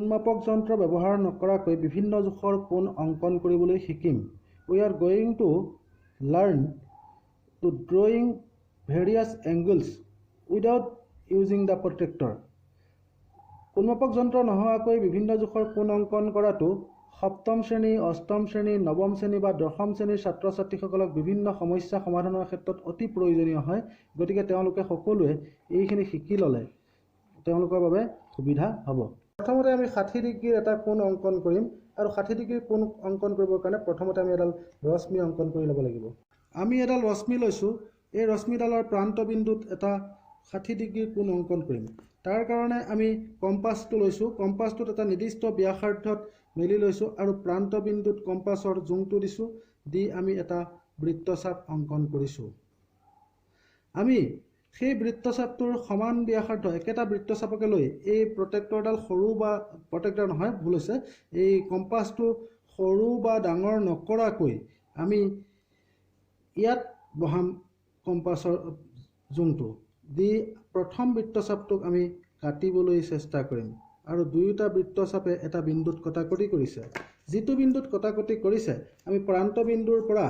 কোণমাপক যন্ত্ৰ ব্যৱহাৰ নকৰাকৈ বিভিন্ন জোখৰ কোণ অংকন কৰিবলৈ শিকিম। We are going to learn to drawing various angles without using the protractor. কোণমাপক যন্ত্ৰ নোহোৱাকৈ বিভিন্ন জোখৰ কোণ অংকন কৰাটো সপ্তম শ্ৰেণী, অষ্টম শ্ৰেণী, নৱম শ্ৰেণী বা দশম শ্ৰেণীৰ ছাত্ৰ ছাত্ৰীসকলক বিভিন্ন সমস্যা সমাধানৰ ক্ষেত্ৰত অতি প্ৰয়োজনীয় হয়। গতিকে তেওঁলোকে সকলোৱে এইখিনি শিকি ল'লে তেওঁলোকৰ বাবে সুবিধা হ'ব। প্ৰথমতে আমি 60 ডিগ্ৰীৰ এটা কোণ অংকন কৰিম আৰু 60 ডিগ্ৰীৰ কোণ অংকন কৰিবৰ কাৰণে প্ৰথমতে আমি এডাল ৰশ্মি অংকন কৰি ল'ব লাগিব। আমি এডাল ৰশ্মি লৈছোঁ। এই ৰশ্মিডালৰ প্ৰান্ত বিন্দুত এটা 60 ডিগ্ৰীৰ কোণ অংকন কৰিম। তাৰ কাৰণে আমি কম্পাছটো লৈছোঁ। কম্পাছটোত এটা নিৰ্দিষ্ট ব্যাসাৰ্ধত মেলি লৈছোঁ আৰু প্ৰান্ত বিন্দুত কম্পাছৰ জোংটো দিছোঁ। দি আমি এটা বৃত্তচাপ অংকন কৰিছোঁ। আমি সেই বৃত্তচাপটোৰ সমান ব্যাসাৰ্ধ একেটা বৃত্তচাপকে লৈ এই প্ৰটেক্টৰডাল সৰু বা প্ৰটেক্টৰ নহয়, ভুল হৈছে, এই কম্পাছটো সৰু বা ডাঙৰ নকৰাকৈ আমি ইয়াত বহাম কম্পাছৰ জোংটো দি প্ৰথম বৃত্তচাপটোক আমি কাটিবলৈ চেষ্টা কৰিম আৰু দুয়োটা বৃত্তচাপে এটা বিন্দুত কটাকটি কৰিছে। যিটো বিন্দুত কটাকটি কৰিছে আমি প্ৰান্ত বিন্দুৰ পৰা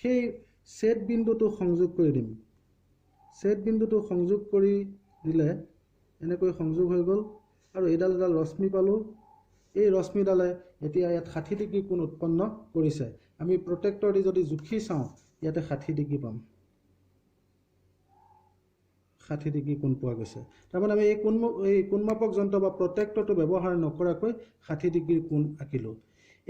সেই ছেদ বিন্দুটো সংযোগ কৰি দিম। ছেদ বিন্দুটো সংযোগ কৰি দিলে এনেকৈ সংযোগ হৈ গ'ল আৰু এইডাল এডাল ৰশ্মি পালোঁ। এই ৰশ্মিডালে এতিয়া ইয়াত 60 ডিগ্ৰী কোণ উৎপন্ন কৰিছে। আমি প্ৰটেক্টৰ দি যদি জুখি চাওঁ ইয়াতে 60 ডিগ্ৰী পাম। 60 ডিগ্ৰী কোণ পোৱা গৈছে। তাৰমানে আমি এই কোণমাপক যন্ত্ৰ বা প্ৰটেক্টৰটো ব্যৱহাৰ নকৰাকৈ 60 ডিগ্ৰীৰ কোণ আঁকিলোঁ।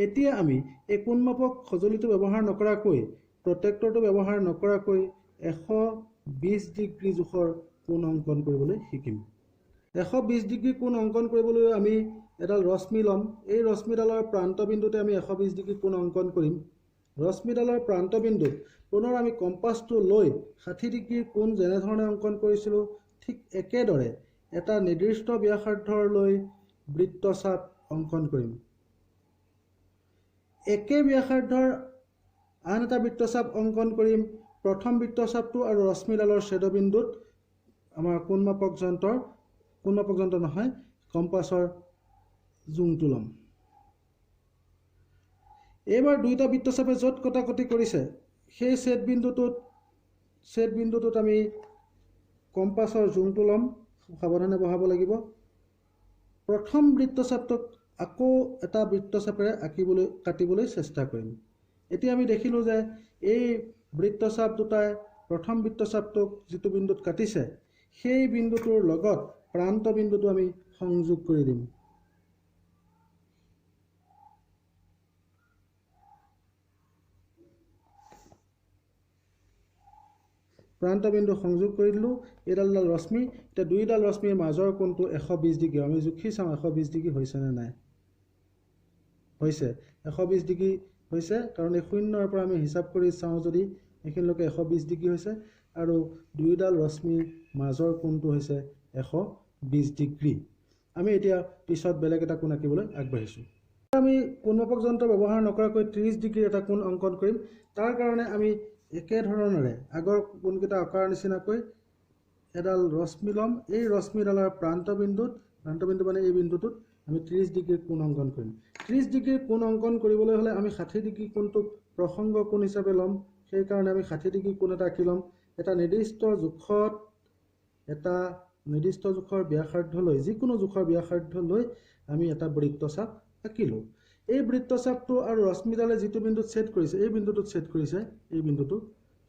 এতিয়া আমি এই কোণমাপক সঁজুলিটো ব্যৱহাৰ নকৰাকৈ প্ৰটেক্টৰটো ব্যৱহাৰ নকৰাকৈ 120 ডিগ্ৰী জোখৰ কোণ অংকন কৰিবলৈ শিকিম। 120 ডিগ্ৰী কোণ অংকন কৰিবলৈ আমি এডাল ৰশ্মি ল'ম। এই ৰশ্মিডালৰ প্ৰান্ত বিন্দুতে আমি 120 ডিগ্ৰী কোণ অংকন কৰিম। ৰশ্মিডালৰ প্ৰান্ত বিন্দুত পুনৰ আমি কম্পাছটো লৈ 60 ডিগ্ৰীৰ কোণ যেনেধৰণে অংকন কৰিছিলোঁ ঠিক একেদৰে এটা নিৰ্দিষ্ট ব্যাসাৰ্ধলৈ বৃত্তচাপ অংকন কৰিম। একে ব্যাসাৰ্ধৰ আন এটা বৃত্তচাপ অংকন কৰিম প্ৰথম বৃত্তচাপটো আৰু ৰশ্মিডালৰ ছেদবিন্দুত আমাৰ কোণমাপক যন্ত্ৰ নহয়, কম্পাছৰ জোংটো ল'ম। এইবাৰ দুইটা বৃত্তচাপে য'ত কটাকটি কৰিছে সেই ছেদ বিন্দুটোত আমি কম্পাছৰ জোংটো ল'ম। সাৱধানে বহাব লাগিব। প্ৰথম বৃত্তচাপটোক আকৌ এটা বৃত্তচাপেৰে কাটিবলৈ চেষ্টা কৰিম। এতিয়া আমি দেখিলোঁ যে এই বৃত্তচাপ দুটাই প্ৰথম বৃত্তচাপটোক যিটো বিন্দুত কাটিছে সেই বিন্দুটোৰ লগত প্ৰান্ত বিন্দুটো আমি সংযোগ কৰি দিম। প্ৰান্ত বিন্দু সংযোগ কৰি দিলোঁ। এইডাল ৰশ্মি, এতিয়া দুইডাল ৰশ্মিৰ মাজৰ কোণটো 120 ডিগ্ৰী। আমি জুখি চাওঁ 120 ডিগ্ৰী হৈছেনে নাই। হৈছে, 120 ডিগ্ৰী হৈছে, কাৰণ এই শূন্যৰ পৰা আমি হিচাপ কৰি চাওঁ যদি এইখিনিলৈকে 120 ডিগ্ৰী হৈছে আৰু দুইডাল ৰশ্মিৰ মাজৰ কোণটো হৈছে 120 ডিগ্ৰী। আমি এতিয়া পিছত বেলেগ এটা কোণ আঁকিবলৈ আগবাঢ়িছোঁ। আমি কোণমাপক যন্ত্ৰ ব্যৱহাৰ নকৰাকৈ 30 ডিগ্ৰীৰ এটা কোণ অংকন কৰিম। তাৰ কাৰণে আমি একেধৰণেৰে আগৰ কোণকেইটা অঁকাৰ নিচিনাকৈ এডাল ৰশ্মি ল'ম। এই ৰশ্মিডালৰ প্ৰান্ত বিন্দু মানে এই বিন্দুটোত আমি 30 ডিগ্ৰীৰ কোণ অংকন কৰিম। 30 ডিগ্ৰীৰ কোণ অংকন কৰিবলৈ হ'লে আমি 60 ডিগ্ৰী কোণটোক প্ৰসংগ কোণ হিচাপে ল'ম। সেইকাৰণে আমি 60 ডিগ্ৰী কোণ এটা আঁকি ল'ম। এটা নিৰ্দিষ্ট জোখৰ ব্যাসাৰ্ধ লৈ, যিকোনো জোখৰ ব্যাসাৰ্ধ লৈ আমি এটা বৃত্তচাপ আঁকিলোঁ। এই বৃত্তচাপটো আৰু ৰশ্মিডালে যিটো বিন্দুত ছেদ কৰিছে, এই বিন্দুটোত ছেদ কৰিছে,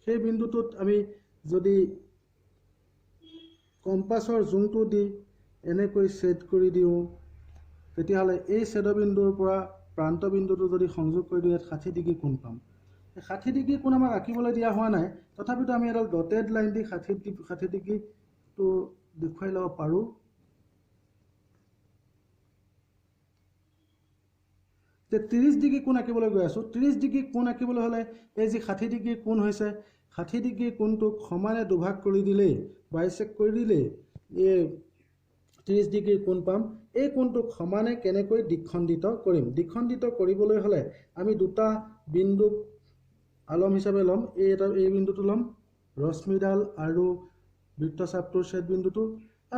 সেই বিন্দুটোত আমি যদি কম্পাছৰ জোংটো দি এনেকৈ ছেদ কৰি দিওঁ তেতিয়াহ'লে এই ছেদবিন্দুৰ পৰা প্ৰান্ত বিন্দুটো যদি সংযোগ কৰি দিওঁ ইয়াত 60 ডিগ্ৰী কোণ পাম। এই 60 ডিগ্ৰী কোণ আমাক আঁকিবলৈ দিয়া হোৱা নাই, তথাপিতো আমি এডাল ডটেড লাইন দি 60 ডিগ্ৰীটো দেখুৱাই ল'ব পাৰোঁ। যে 30 ডিগ্ৰী কোণ আঁকিবলৈ গৈ আছোঁ। 30 ডিগ্ৰী কোণ আঁকিবলৈ হ'লে এই যি 60 ডিগ্ৰীৰ কোণ হৈছে, 60 ডিগ্ৰীৰ কোণটোক সমানে দুভাগ কৰি দিলেই, বাইচেক্ট কৰি দিলেই এই 30 ডিগ্ৰীৰ কোণ পাম। এই কোণটোক সমানে কেনেকৈ দ্বিখণ্ডিত কৰিম? দ্বিখণ্ডিত কৰিবলৈ হ'লে আমি দুটা বিন্দুক আলম হিচাপে ল'ম। এই বিন্দুটো ল'ম, ৰশ্মিডাল আৰু বৃত্তচাপটোৰ ছেদ বিন্দুটো,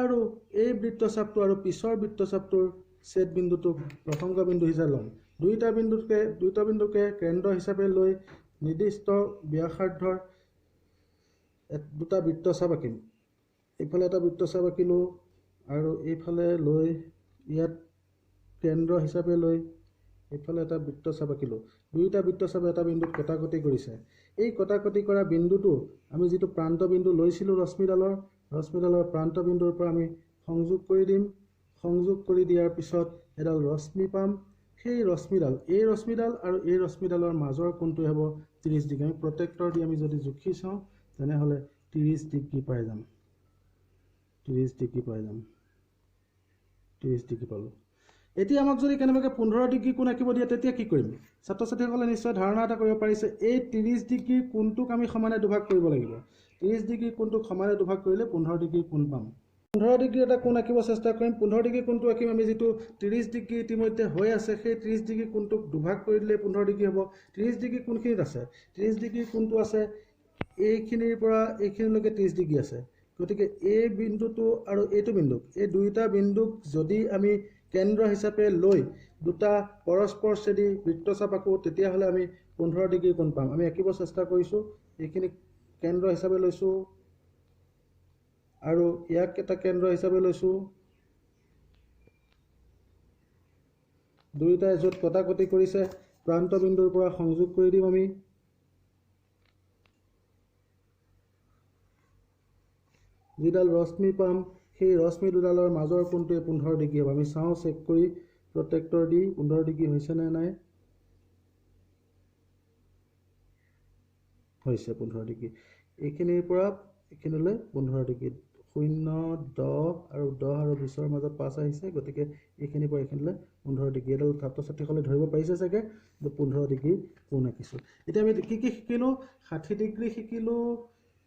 আৰু এই বৃত্তচাপটো আৰু পিছৰ বৃত্তচাপটোৰ ছেদ বিন্দুটোক প্ৰসংগ বিন্দু হিচাপে ল'ম। দুইটা বিন্দুকে কেন্দ্ৰ হিচাপে লৈ নিৰ্দিষ্ট ব্যাসাৰ্ধৰ দুটা বৃত্তচাপ আঁকিম। এইফালে এটা বৃত্তচাপ আঁকিলোঁ আৰু এইফালে লৈ ইয়াত কেন্দ্ৰ হিচাপে লৈ এইফালে এটা বৃত্তচাপ আঁকিলোঁ। দুইটা বৃত্তচাপে এটা বিন্দুত কটাকটি কৰিছে। এই কটাকটি কৰা বিন্দুটো আমি যিটো প্ৰান্ত বিন্দু লৈছিলোঁ ৰশ্মিডালৰ প্ৰান্ত বিন্দুৰ পৰা আমি সংযোগ কৰি দিম। সংযোগ কৰি দিয়াৰ পিছত এডাল ৰশ্মি পাম। সেই ৰশ্মিডাল এই ৰশ্মিডাল আৰু এই ৰশ্মিডালৰ মাজৰ কোণটো হ'ব 30 ডিগ্ৰী। আমি প্ৰটেক্টৰ দি আমি যদি জুখি চাওঁ তেনেহ'লে 30 ডিগ্ৰী পাই যাম। 30 ডিগ্ৰী পাই যাম। 30 ডিগ্ৰী পালোঁ। এতিয়া আমাক যদি কেনেবাকৈ 15 ডিগ্ৰী কোণ আঁকিব দিয়ে তেতিয়া কি কৰিম? ছাত্ৰ ছাত্ৰীসকলে নিশ্চয় ধাৰণা এটা কৰিব পাৰিছে। এই 30 ডিগ্ৰীৰ কোণটোক আমি সমানে দুভাগ কৰিব লাগিব। 30 ডিগ্ৰীৰ কোণটোক সমানে দুভাগ কৰিলে 15 ডিগ্ৰীৰ কোণ পাম। 15 ডিগ্ৰী এটা কোণ আঁকিব চেষ্টা কৰিম। 15 ডিগ্ৰী কোণটো আঁকিম। আমি যিটো 30 ডিগ্ৰী ইতিমধ্যে হৈ আছে সেই 30 ডিগ্ৰী কোণটোক দুভাগ কৰি দিলে 15 ডিগ্ৰী হ'ব। 30 ডিগ্ৰী কোণখিনিত আছে? 30 ডিগ্ৰীৰ কোণটো আছে এইখিনিৰ পৰা এইখিনিলৈকে 30 ডিগ্ৰী আছে। গতিকে এই বিন্দুটো আৰু এইটো বিন্দুক, এই দুইটা বিন্দুক যদি আমি কেন্দ্ৰ হিচাপে লৈ দুটা পৰস্পৰছেদী বৃত্তচাপ আঁকো তেতিয়াহ'লে আমি 15 ডিগ্ৰী কোণ পাম। আমি আঁকিব চেষ্টা কৰিছোঁ। এইখিনি কেন্দ্ৰ হিচাপে লৈছোঁ আৰু ইয়াক এটা কেন্দ্ৰ হিচাপে লৈছোঁ। দুইটাই য'ত কটাকটি কৰিছে প্ৰান্ত বিন্দুৰ পৰা সংযোগ কৰি দিম আমি। যিডাল ৰশ্মি পাম সেই ৰশ্মি দুডালৰ মাজৰ কোণটোৱে 15 ডিগ্ৰী হ'ব। আমি চাওঁ চেক কৰি প্ৰটেক্টৰ দি 15 ডিগ্ৰী হৈছে নে নাই। হৈছে 15 ডিগ্ৰী। এইখিনিৰ পৰা এইখিনিলৈ 15 ডিগ্ৰী। 0, 10 আৰু 10 আৰু 20ৰ মাজত 5 আহিছে। গতিকে এইখিনিৰ পৰা এইখিনিলৈ 15 ডিগ্ৰী। এডাল ছাত্ৰ ছাত্ৰীসকলে ধৰিব পাৰিছে চাগে যে 15 ডিগ্ৰী কোণ আঁকিছোঁ। এতিয়া আমি কি শিকিলোঁ? 60 ডিগ্ৰী শিকিলোঁ,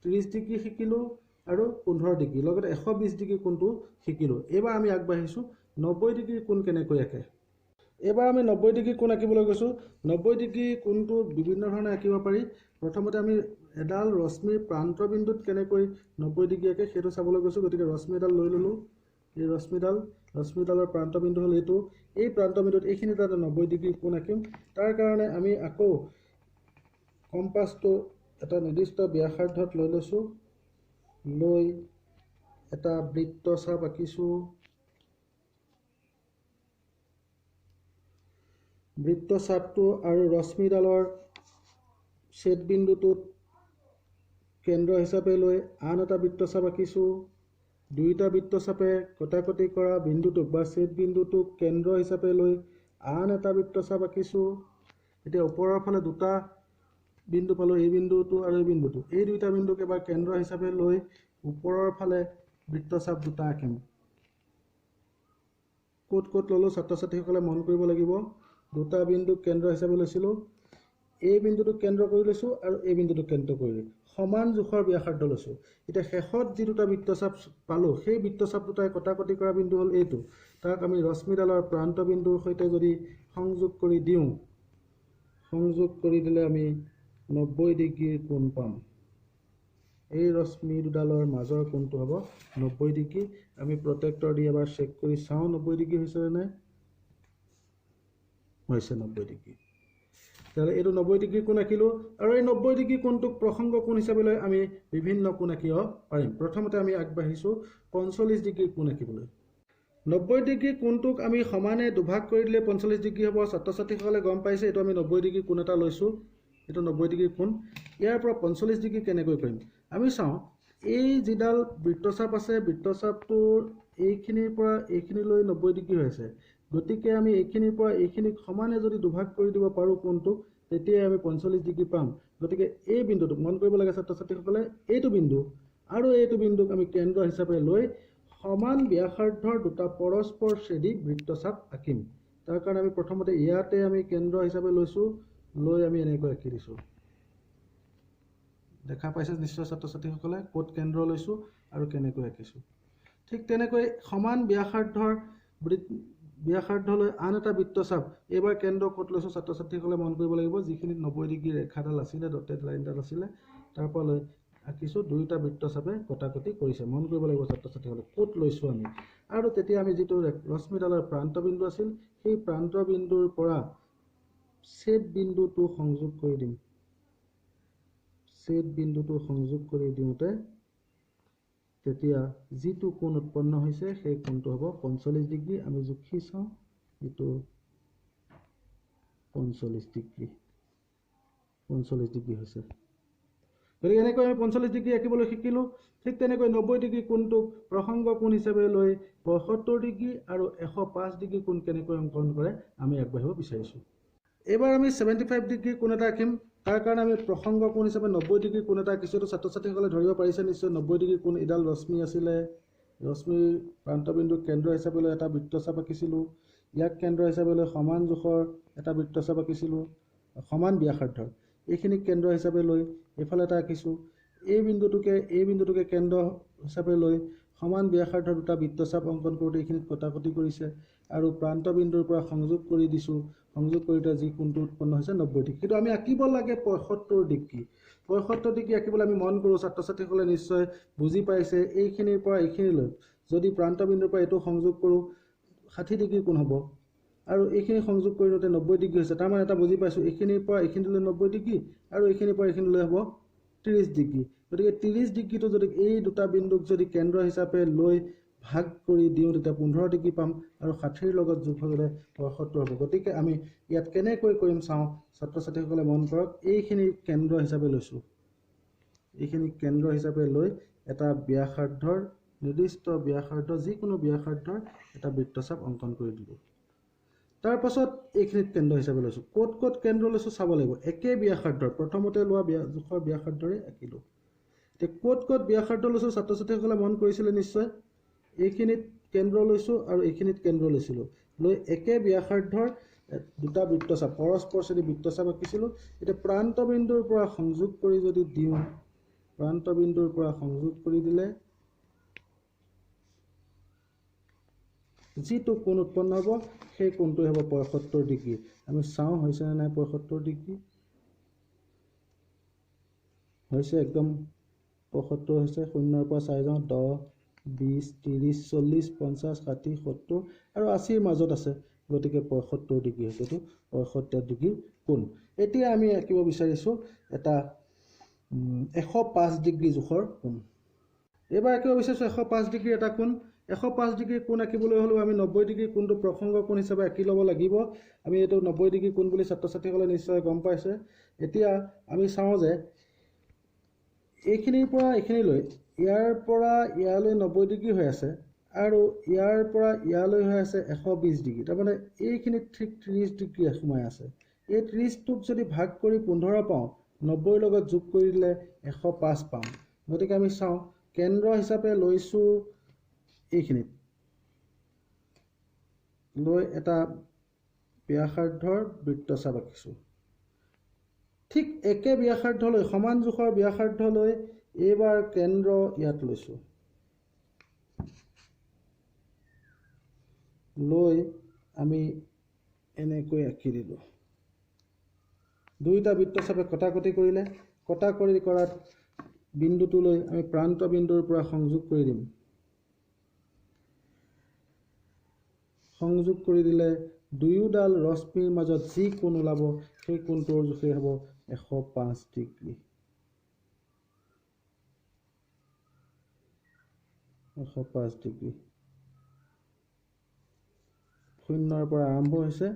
30 ডিগ্ৰী শিকিলোঁ আৰু 15 ডিগ্ৰী, লগতে 120 ডিগ্ৰী কোণটো শিকিলোঁ। এইবাৰ আমি আগবাঢ়িছোঁ 90 ডিগ্ৰী কোণ কেনেকৈ আঁকে। এইবাৰ আমি 90 ডিগ্ৰী কোণ আঁকিবলৈ গৈছোঁ। 90 ডিগ্ৰী কোণটো বিভিন্ন ধৰণে আঁকিব পাৰি। প্ৰথমতে আমি এডাল ৰশ্মিৰ প্ৰান্ত বিন্দুত কেনেকৈ 90 ডিগ্ৰী আঁকে সেইটো চাবলৈ গৈছোঁ। গতিকে ৰশ্মি এডাল লৈ ল'লোঁ। এই ৰশ্মিডালৰ প্ৰান্ত বিন্দু হ'ল এইটো। এই প্ৰান্ত বিন্দুত এইখিনি এটা 90 ডিগ্ৰী কোণ আঁকিম। তাৰ কাৰণে আমি আকৌ কম্পাছটো এটা নিৰ্দিষ্ট ব্যাসাৰ্ধত লৈ লৈছোঁ। লৈ এটা বৃত্তচাপ আঁকিছোঁ। বৃত্তচাপটো আৰু ৰশ্মিডালৰ ছেদ বিন্দুটোত কেন্দ্ৰ হিচাপে লৈ আন এটা বৃত্তচাপ আঁকিছোঁ। দুইটা বৃত্তচাপে কটাকটি কৰা বিন্দুটোক বা ছেদ বিন্দুটোক কেন্দ্ৰ হিচাপে লৈ আন এটা বৃত্তচাপ আঁকিছোঁ। এতিয়া ওপৰৰ ফালে দুটা বিন্দু পালোঁ, এই বিন্দুটো আৰু এই বিন্দুটো। এই দুইটা বিন্দুক এবাৰ কেন্দ্ৰ হিচাপে লৈ ওপৰৰ ফালে বৃত্তচাপ দুটা আঁকিম। ক'ত ক'ত ল'লোঁ ছাত্ৰ ছাত্ৰীসকলে মন কৰিব লাগিব। দুটা বিন্দুক কেন্দ্ৰ হিচাপে লৈছিলোঁ। এই বিন্দুটোক কেন্দ্ৰ কৰি লৈছোঁ আৰু এই বিন্দুটোক কেন্দ্ৰ কৰি সমান জোখৰ ব্যাসাৰ্ধ লৈছোঁ। এতিয়া শেষত যি দুটা বৃত্তচাপ পালোঁ সেই বৃত্তচাপ দুটাই কটাকটি কৰা বিন্দু হ'ল এইটো। তাক আমি ৰশ্মিডালৰ প্ৰান্ত বিন্দুৰ সৈতে যদি সংযোগ কৰি দিওঁ, সংযোগ কৰি দিলে আমি 90 ডিগ্ৰীৰ কোণ পাম। এই ৰশ্মি দুডালৰ মাজৰ কোণটো হ'ব 90 ডিগ্ৰী। আমি প্ৰটেক্টৰ দি এবাৰ চেক কৰি চাওঁ 90 ডিগ্ৰী হৈছে নে নাই। হৈছে 90 ডিগ্ৰী। তেতিয়াহ'লে এইটো 90 ডিগ্ৰী কোণ আঁকিলোঁ আৰু এই 90 ডিগ্ৰী কোণটোক প্ৰসংগ কোণ হিচাপে লৈ আমি বিভিন্ন কোণ আঁকিব পাৰিম। প্ৰথমতে আমি আগবাঢ়িছোঁ 45 ডিগ্ৰী কোণ আঁকিবলৈ। 90 ডিগ্ৰী কোণটোক আমি সমানে দুভাগ কৰি দিলে 45 ডিগ্ৰী হ'ব। ছাত্ৰ ছাত্ৰীসকলে গম পাইছে এইটো আমি 90 ডিগ্ৰী কোণ এটা লৈছোঁ। এইটো 90 ডিগ্ৰী কোণ। ইয়াৰ পৰা 45 ডিগ্ৰী কেনেকৈ কৰিম? আমি চাওঁ এই যিডাল বৃত্তচাপ আছে বৃত্তচাপটোৰ এইখিনিৰ পৰা এইখিনিলৈ 90 ডিগ্ৰী হৈ আছে। গতিকে আমি এইখিনিৰ পৰা এইখিনিক সমানে যদি দুভাগ কৰি দিব পাৰোঁ কোণটোক তেতিয়াই আমি 45 ডিগ্ৰী পাম। গতিকে এই বিন্দুটোক মন কৰিব লাগে ছাত্ৰ ছাত্ৰীসকলে, এইটো বিন্দু আৰু এইটো বিন্দুক আমি কেন্দ্ৰ হিচাপে লৈ সমান ব্যাসাৰ্ধৰ দুটা পৰস্পৰছেদী বৃত্তচাপ আঁকিম। তাৰ কাৰণে আমি প্ৰথমতে ইয়াতে আমি কেন্দ্ৰ হিচাপে লৈছোঁ। লৈ আমি এনেকৈ আঁকি দিছোঁ। দেখা পাইছে নিশ্চয় ছাত্ৰ ছাত্ৰীসকলে ক'ত কেন্দ্ৰ লৈছোঁ আৰু কেনেকৈ আঁকিছোঁ। ঠিক তেনেকৈ সমান ব্যাসাৰ্ধলৈ আন এটা বৃত্তচাপ। এইবাৰ কেন্দ্ৰ ক'ত লৈছোঁ ছাত্ৰ ছাত্ৰীসকলে মন কৰিব লাগিব। যিখিনিত 90 ডিগ্ৰী ৰেখাডাল আছিলে, ডটেড লাইনডাল আছিলে, তাৰ পৰা লৈ আঁকিছোঁ, দুয়োটা বৃত্তচাপে কটাকটি কৰিছে। মন কৰিব লাগিব ছাত্ৰ ছাত্ৰীসকলে ক'ত লৈছোঁ আমি। আৰু তেতিয়া আমি যিটো ৰশ্মিডালৰ প্ৰান্তবিন্দু আছিল, সেই প্ৰান্তবিন্দুৰ পৰা ছেদ বিন্দুটো সংযোগ কৰি দিম। ছেদ বিন্দুটো সংযোগ কৰি দিওঁতে তেতিয়া যিটো কোণ উৎপন্ন হৈছে সেই কোণটো হ'ব 45 ডিগ্ৰী। আমি জুখি চাওঁ, এইটো 45 ডিগ্ৰী হৈছে। গতিকে এনেকৈ আমি 45 ডিগ্ৰী আঁকিবলৈ শিকিলোঁ। ঠিক তেনেকৈ 90 ডিগ্ৰী কোণটোক প্ৰসংগ কোণ হিচাপে লৈ 75 ডিগ্ৰী আৰু 105 ডিগ্ৰী কোণ কেনেকৈ অংকন কৰে আমি আগবাঢ়িব বিচাৰিছোঁ। এইবাৰ আমি 75 ডিগ্ৰী কোণ এটা আঁকিম। তাৰ কাৰণে আমি প্ৰসংগ কোণ হিচাপে 90 ডিগ্ৰী কোণ এটা আঁকিছোঁ। ছাত্ৰ ছাত্ৰীসকলে ধৰিব পাৰিছে নিশ্চয়। 90 ডিগ্ৰী কোণ, এডাল ৰশ্মি আছিলে, ৰশ্মিৰ প্ৰান্তবিন্দুক কেন্দ্ৰ হিচাপে লৈ এটা বৃত্তচাপ আঁকিছিলোঁ। ইয়াক কেন্দ্ৰ হিচাপে লৈ সমান জোখৰ এটা বৃত্তচাপ আঁকিছিলোঁ, সমান ব্যাসাৰ্ধৰ। এইখিনিক কেন্দ্ৰ হিচাপে লৈ এইফালে এটা আঁকিছোঁ। এই বিন্দুটোকে কেন্দ্ৰ হিচাপে লৈ সমান ব্যাসাৰ্ধৰ দুটা বৃত্তচাপ অংকন কৰোঁতে এইখিনিত কটাকটি কৰিছে আৰু প্ৰান্তবিন্দুৰ পৰা সংযোগ কৰি দিছোঁ। সংযোগ কৰোঁতে যি কোণটো উৎপন্ন হৈছে 90 ডিগ্ৰী। কিন্তু আমি আঁকিব লাগে 75 ডিগ্ৰী। 75 ডিগ্ৰী আঁকিবলৈ আমি মন কৰোঁ। ছাত্ৰ ছাত্ৰীসকলে নিশ্চয় বুজি পাইছে। এইখিনিৰ পৰা এইখিনিলৈ যদি প্ৰান্তবিন্দুৰ পৰা এইটো সংযোগ কৰোঁ 60 ডিগ্ৰী কোণ হ'ব। আৰু এইখিনি সংযোগ কৰি দিওঁতে 90 ডিগ্ৰী হৈছে। তাৰমানে এটা বুজি পাইছোঁ, এইখিনিৰ পৰা এইখিনিলৈ 90 ডিগ্ৰী আৰু এইখিনিৰ পৰা এইখিনিলৈ হ'ব 30 ডিগ্ৰী। গতিকে 30 ডিগ্ৰীটো যদি এই দুটা বিন্দুক যদি কেন্দ্ৰ হিচাপে লৈ ভাগ কৰি দিওঁ তেতিয়া 15 ডিগ্ৰী পাম আৰু 60ৰ লগত যোগ হ'লে 75 হ'ব। গতিকে আমি ইয়াত কেনেকৈ কৰিম চাওঁ। ছাত্ৰ ছাত্ৰীসকলে মন কৰক, এইখিনি কেন্দ্ৰ হিচাপে লৈছোঁ। এইখিনি কেন্দ্ৰ হিচাপে লৈ এটা ব্যাসাৰ্ধৰ, নিৰ্দিষ্ট ব্যাসাৰ্ধ, যিকোনো ব্যাসাৰ্ধৰ এটা বৃত্তচাপ অংকন কৰি দিলোঁ। তাৰ পাছত এইখিনিত কেন্দ্ৰ হিচাপে লৈছোঁ। ক'ত ক'ত কেন্দ্ৰ লৈছোঁ চাব লাগিব। একে ব্যাসাৰ্ধৰ, প্ৰথমতে লোৱা জোখৰ ব্যাসাৰ্ধৰে আঁকিলোঁ। এতিয়া ক'ত ক'ত ব্যাসাৰ্ধ লৈছোঁ ছাত্ৰ ছাত্ৰীসকলে মন কৰিছিলে নিশ্চয়। এইখিনিত কেন্দ্ৰ লৈছোঁ আৰু এইখিনিত কেন্দ্ৰ লৈছিলোঁ। লৈ একে ব্যাসাৰ্ধৰ দুটা বৃত্তচাপ, পৰস্পৰচেদী বৃত্তচাপ আঁকিছিলোঁ। এতিয়া প্ৰান্তবিন্দুৰ পৰা সংযোগ কৰি যদি দিওঁ, প্ৰান্তবিন্দুৰ পৰা সংযোগ কৰি দিলে যিটো কোণ উৎপন্ন হ'ব সেই কোণটোৱে হ'ব 75 ডিগ্ৰী। আমি চাওঁ হৈছেনে নাই 75 ডিগ্ৰী। হৈছে, একদম 75 হৈছে। 0ৰ পৰা চাই যাওঁ, 10, 20, 30, 40, 50, 60, 70 আৰু 80ৰ মাজত আছে। গতিকে 75 ডিগ্ৰী হৈছে। এইটো 75 ডিগ্ৰী কোণ। এতিয়া আমি আঁকিব বিচাৰিছোঁ এটা 105 ডিগ্ৰী জোখৰ কোণ। এইবাৰ আঁকিব বিচাৰিছোঁ 105 ডিগ্ৰী এটা কোণ। 105 ডিগ্ৰী কোণ আঁকিবলৈ হ'লেও আমি 90 ডিগ্ৰী কোণটো প্ৰসংগ কোণ হিচাপে আঁকি ল'ব লাগিব। আমি এইটো 90 ডিগ্ৰী কোণ বুলি ছাত্ৰ ছাত্ৰীসকলে নিশ্চয় গম পাইছে। এতিয়া আমি চাওঁ যে এইখিনিৰ পৰা এইখিনিলৈ, ইয়াৰ পৰা ইয়ালৈ 90 ডিগ্ৰী হৈ আছে আৰু ইয়াৰ পৰা ইয়ালৈ হৈ আছে 120 ডিগ্ৰী। তাৰমানে এইখিনিত ঠিক 30 ডিগ্ৰী সোমাই আছে। এই 30টোক যদি ভাগ কৰি 15 পাওঁ, 90ৰ লগত যোগ কৰি দিলে 105 পাম। গতিকে আমি চাওঁ, কেন্দ্ৰ হিচাপে লৈছোঁ এইখিনিত, লৈ এটা ব্যাসাৰ্ধৰ বৃত্তচাপ আঁকিছোঁ। ঠিক একে ব্যাসাৰ্ধ লৈ, সমান জোখৰ ব্যাসাৰ্ধ লৈ এইবাৰ কেন্দ্ৰ ইয়াত লৈছোঁ। লৈ আমি এনেকৈ আঁকি দিলোঁ। দুইটা বৃত্তচাপে কটাকটি কৰিলে। কটাকটি কৰাত বিন্দুটোলৈ আমি প্ৰান্ত বিন্দুৰ পৰা সংযোগ কৰি দিম। সংযোগ কৰি দিলে দুয়োডাল ৰশ্মিৰ মাজত যি কোণ ওলাব সেই কোণটোৰ জোখেই হ'ব 105 ডিগ্ৰী। 105 ডিগ্ৰী। 0ৰ পৰা আৰম্ভ হৈছে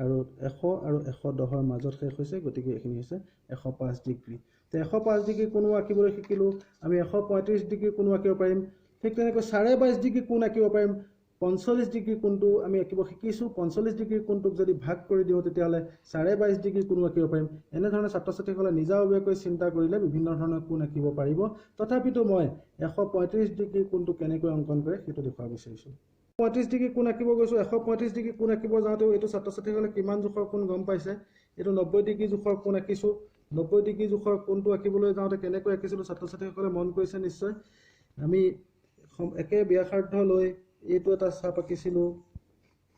আৰু 100 আৰু 110ৰ মাজত শেষ হৈছে। গতিকে এইখিনি হৈছে 105 ডিগ্ৰী। তো 105 ডিগ্ৰী কোণো আঁকিবলৈ শিকিলোঁ। আমি 135 ডিগ্ৰী কোণো আঁকিব পাৰিম। ঠিক তেনেকৈ 22.5 ডিগ্ৰী কোণ আঁকিব পাৰিম। 45 ডিগ্ৰী কোণটো আমি আঁকিব শিকিছোঁ। 45 ডিগ্ৰী কোণটোক যদি ভাগ কৰি দিওঁ তেতিয়াহ'লে 22.5 ডিগ্ৰী কোণো আঁকিব পাৰিম। এনেধৰণে ছাত্ৰ ছাত্ৰীসকলে নিজাববীয়াকৈ চিন্তা কৰিলে বিভিন্ন ধৰণৰ কোণ আঁকিব পাৰিব। তথাপিতো মই 135 ডিগ্ৰী কোণটো কেনেকৈ অংকন কৰে সেইটো দেখুৱাব বিচাৰিছোঁ। 35 ডিগ্ৰী কোণ আঁকিব গৈছোঁ। 135 ডিগ্ৰী কোণ আঁকিব যাওঁতেও এইটো ছাত্ৰ ছাত্ৰীসকলে কিমান জোখৰ কোণ গম পাইছে। এইটো 90 ডিগ্ৰী জোখৰ কোণ আঁকিছোঁ। 90 ডিগ্ৰী জোখৰ কোণটো আঁকিবলৈ যাওঁতে কেনেকৈ আঁকিছিলোঁ ছাত্ৰ ছাত্ৰীসকলে মন কৰিছে নিশ্চয়। আমি একে ব্যাসাৰ্ধ লৈ এইটো এটা চাপ আঁকিছিলোঁ,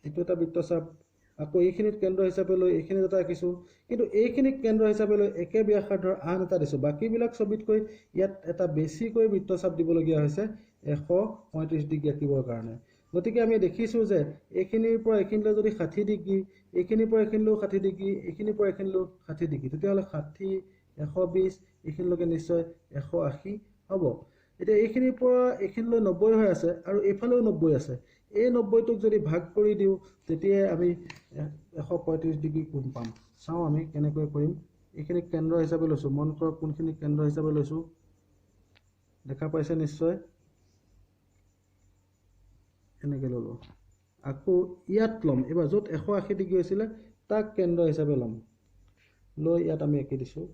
এইটো এটা বৃত্তচাপ, আকৌ এইখিনিত কেন্দ্ৰ হিচাপে লৈ এইখিনিত এটা আঁকিছোঁ, কিন্তু এইখিনিক কেন্দ্ৰ হিচাপে লৈ একে ব্যাসাৰ্ধৰ আন এটা দিছোঁ। বাকীবিলাক ছবিতকৈ ইয়াত এটা বেছিকৈ বৃত্তচাপ দিবলগীয়া হৈছে 135 ডিগ্ৰী আঁকিবৰ কাৰণে। গতিকে আমি দেখিছোঁ যে এইখিনিৰ পৰা এইখিনিলৈ যদি 60 ডিগ্ৰী, এইখিনিৰ পৰা এইখিনিলৈও 60 ডিগ্ৰী, এইখিনিৰ পৰা এইখিনিলৈও 60 ডিগ্ৰী, তেতিয়াহ'লে 60, 120, এইখিনিলৈকে নিশ্চয় 180 হ'ব। এতিয়া এইখিনিৰ পৰা এইখিনিলৈ 90 হৈ আছে আৰু এইফালেও 90 আছে। এই 90টোক যদি ভাগ কৰি দিওঁ তেতিয়াই আমি 135 ডিগ্ৰী কোণ পাম। চাওঁ আমি কেনেকৈ কৰিম। এইখিনিক কেন্দ্ৰ হিচাপে লৈছোঁ, মন কৰক কোনখিনিক কেন্দ্ৰ হিচাপে লৈছোঁ, দেখা পাইছে নিশ্চয়। এনেকৈ ল'লোঁ। আকৌ ইয়াত ল'ম, এইবাৰ য'ত 180 ডিগ্ৰী হৈছিলে তাক কেন্দ্ৰ হিচাপে ল'ম, লৈ ইয়াত আমি আঁকি দিছোঁ।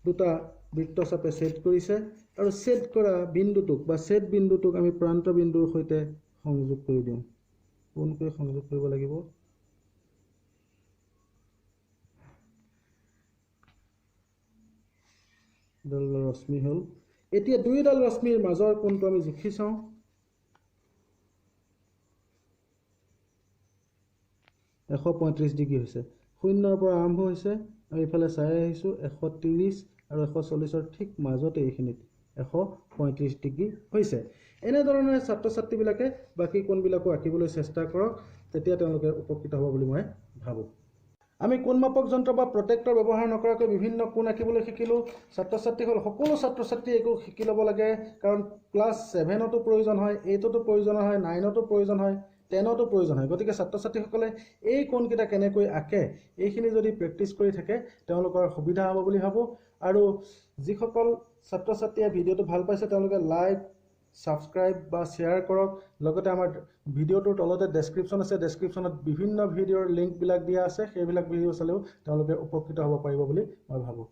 দুটা বৃত্তচাপে ছেদ কৰিছে আৰু ছেদ কৰা বিন্দুটোক বা ছেদ বিন্দুটোক আমি প্ৰান্ত বিন্দুৰ সৈতে সংযোগ কৰি দিওঁ। কোনকৈ সংযোগ কৰিব লাগিব? এডাল ৰশ্মি হ'ল। এতিয়া দুয়োডাল ৰশ্মিৰ মাজৰ কোণটো আমি জুখি চাওঁ। এশ 35 ডিগ্ৰী হৈছে। শূন্যৰ পৰা আৰম্ভ হৈছে আৰু এইফালে চাই আহিছোঁ 130 আৰু 140ৰ ঠিক মাজতে এইখিনিত 135 ডিগ্ৰী হৈছে। এনেধৰণে ছাত্ৰ ছাত্ৰীবিলাকে বাকী কোণবিলাকো আঁকিবলৈ চেষ্টা কৰক, তেতিয়া তেওঁলোকে উপকৃত হ'ব বুলি মই ভাবোঁ। আমি কোণ মাপক যন্ত্ৰ বা প্ৰটেক্টৰ ব্যৱহাৰ নকৰাকৈ বিভিন্ন কোণ আঁকিবলৈ শিকিলোঁ। ছাত্ৰ ছাত্ৰীসকল সকলো ছাত্ৰ ছাত্ৰীয়ে এইটো শিকি ল'ব লাগে, কাৰণ ক্লাছ 7তো প্ৰয়োজন হয়, 8তো প্ৰয়োজন হয়, 9তো প্ৰয়োজন হয়, 10তো প্ৰয়োজন হয়। গতিকে ছাত্ৰ ছাত্ৰীসকলে এই কোণকেইটা কেনেকৈ আঁকে এইখিনি যদি প্ৰেক্টিছ কৰি থাকে তেওঁলোকৰ সুবিধা হ'ব বুলি ভাবোঁ। আৰু যিসকল ছাত্ৰ ছাত্ৰীয়ে ভিডিঅ'টো ভাল পাইছে তেওঁলোকে লাইক, ছাবস্ক্ৰাইব বা শ্বেয়াৰ কৰক। লগতে আমাৰ ভিডিঅ'টোৰ তলতে ডেছক্ৰিপশ্যন আছে, ডেছক্ৰিপশ্যনত বিভিন্ন ভিডিঅ'ৰ লিংকবিলাক দিয়া আছে, সেইবিলাক ভিডিঅ' চালেও তেওঁলোকে উপকৃত হ'ব পাৰিব বুলি মই ভাবোঁ।